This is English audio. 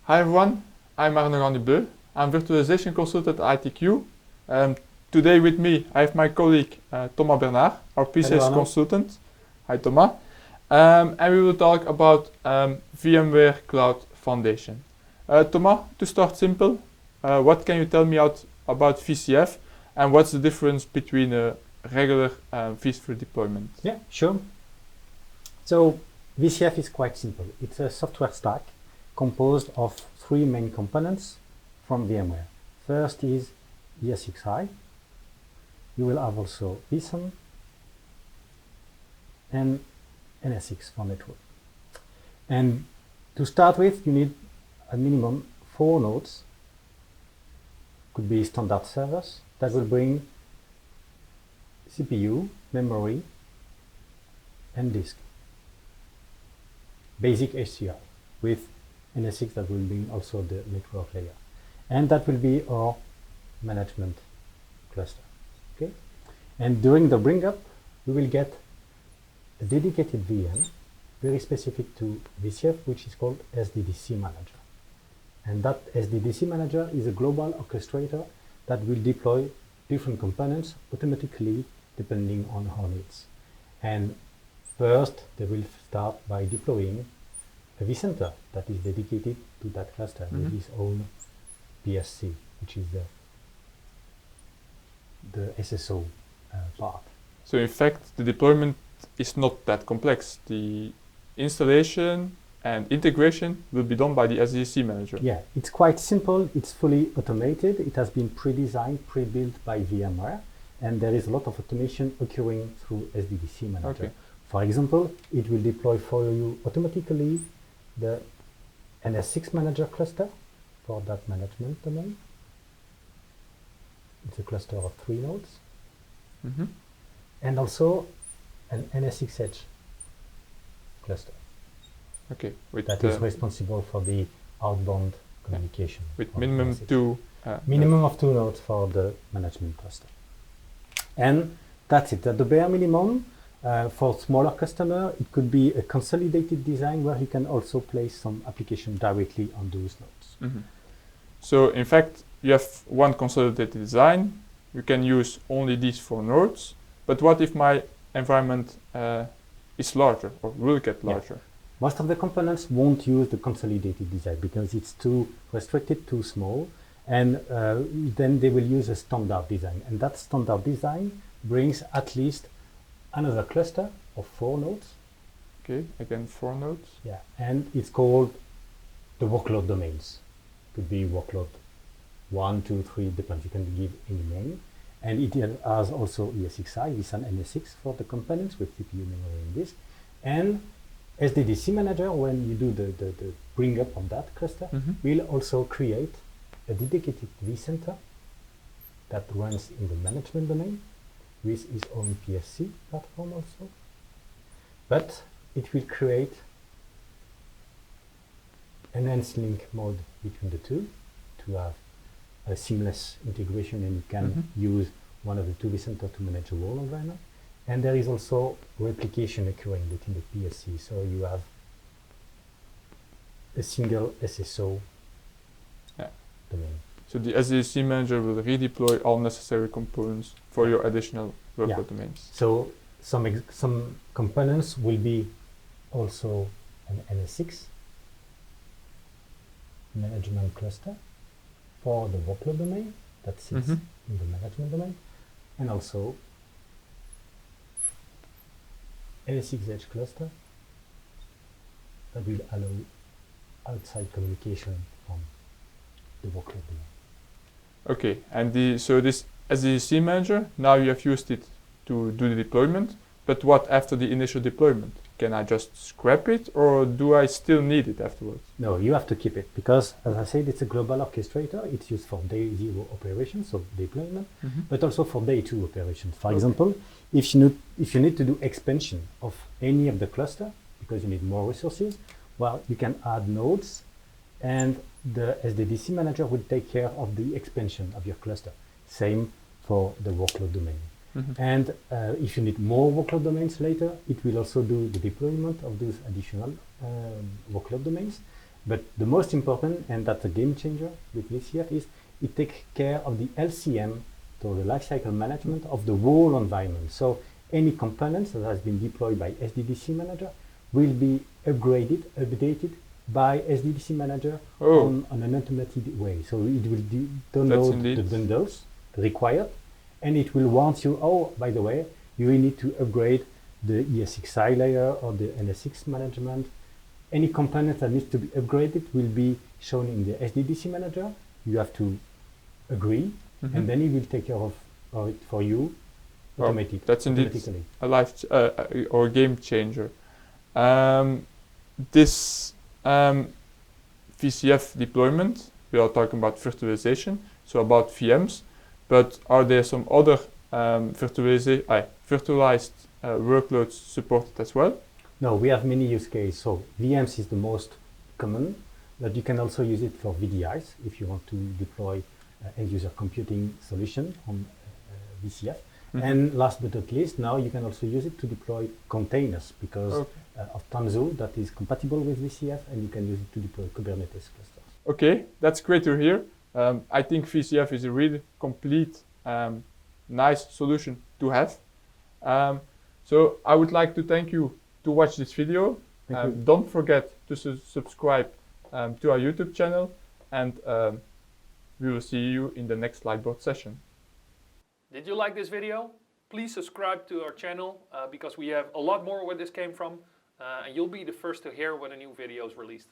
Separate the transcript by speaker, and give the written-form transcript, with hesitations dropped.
Speaker 1: Hi everyone, I'm Arnaud Gandibleux. I'm Virtualization Consultant ITQ. Today with me I have my colleague Thomas Bernard, our Presales consultant. Hi Thomas. And we will talk about VMware Cloud Foundation. Thomas, to start simple, what can you tell me about VCF and what's the difference between a regular vSphere deployment?
Speaker 2: Yeah, sure. So VCF is quite simple. It's a software stack composed of three main components from VMware. First is ESXi. You will have also vSAN and NSX for network. And to start with, you need a minimum 4 nodes. Could be standard servers that will bring CPU, memory, and disk. Basic HCI with NSX that will bring also the network layer. And that will be our management cluster. Okay? And during the bring up, we will get a dedicated VM, very specific to VCF, which is called SDDC Manager. And that SDDC Manager is a global orchestrator that will deploy different components automatically depending on our needs. And first, they will start by deploying a vCenter that is dedicated to that cluster with its own PSC, which is the SSO part.
Speaker 1: So in fact, the deployment is not that complex. The installation and integration will be done by the SDDC manager.
Speaker 2: Yeah, it's quite simple. It's fully automated. It has been pre-designed, pre-built by VMware, and there is a lot of automation occurring through SDDC manager.
Speaker 1: Okay.
Speaker 2: For example, it will deploy for you automatically the NS6 manager cluster for that management domain. It's a cluster of 3 nodes. And also an NS6 Edge cluster.
Speaker 1: Okay.
Speaker 2: That is responsible for the outbound communication.
Speaker 1: With minimum 2.
Speaker 2: Minimum of 2 nodes for the management cluster. And that's it. At the bare minimum, for smaller customer, it could be a consolidated design where you can also place some application directly on those nodes.
Speaker 1: So in fact, you have one consolidated design. You can use only these 4 nodes. But what if my environment is larger or will get larger?
Speaker 2: Yeah. Most of the components won't use the consolidated design because it's too restricted, too small. And then they will use a standard design. And that standard design brings at least another cluster of 4 nodes.
Speaker 1: Okay, again 4 nodes.
Speaker 2: Yeah, and it's called the workload domains. Could be workload 1, 2, 3, depends. You can give any name. And it has also ESXi, vSAN NSX for the components with CPU, memory, and disk. And SDDC manager, when you do the bring up of that cluster, will also create a dedicated vCenter that runs in the management domain with its own PSC platform also. But it will create an enhanced link mode between the two to have a seamless integration, and you can use one of the 2 vCenter to manage a whole environment. And there is also replication occurring within the PSC, so you have a single SSO domain.
Speaker 1: So the SDDC manager will redeploy all necessary components for your additional workload domains.
Speaker 2: So some components will be also an NS6 management cluster for the workload domain that sits in the management domain, and also NS6 Edge cluster that will allow outside communication from the workload domain.
Speaker 1: Okay, and so this SDDC manager, now you have used it to do the deployment, but what after the initial deployment? Can I just scrap it, or do I still need it afterwards?
Speaker 2: No, you have to keep it, because as I said, it's a global orchestrator. It's used for day 0 operations, so deployment, but also for day 2 operations. For example, if you need to do expansion of any of the cluster, because you need more resources, well, you can add nodes, and the SDDC manager will take care of the expansion of your cluster. Same for the workload domain. And if you need more workload domains later, it will also do the deployment of those additional workload domains. But the most important, and that's a game changer with VCF, is it takes care of the LCM, so the lifecycle management of the whole environment. So any components that has been deployed by SDDC Manager will be updated by SDDC Manager on an automated way. So it will download the bundles required, and it will warn you, oh, by the way, you will need to upgrade the ESXi layer or the NSX management. Any component that needs to be upgraded will be shown in the SDDC Manager. You have to agree, and then it will take care of it for you automatically.
Speaker 1: That's indeed a life or game changer. This VCF deployment, we are talking about virtualization, so about VMs, but are there some other virtualized workloads supported as well?
Speaker 2: No, we have many use cases. So VMs is the most common, but you can also use it for VDIs if you want to deploy end-user computing solution on VCF. And last but not least, now you can also use it to deploy containers because of Tanzu that is compatible with VCF, and you can use it to deploy Kubernetes clusters.
Speaker 1: Okay, that's great to hear. I think VCF is a really complete, nice solution to have. So I would like to thank you to watch this video. Don't forget to subscribe to our YouTube channel, and we will see you in the next Lightboard session.
Speaker 3: Did you like this video? Please subscribe to our channel because we have a lot more where this came from, and you'll be the first to hear when a new video is released.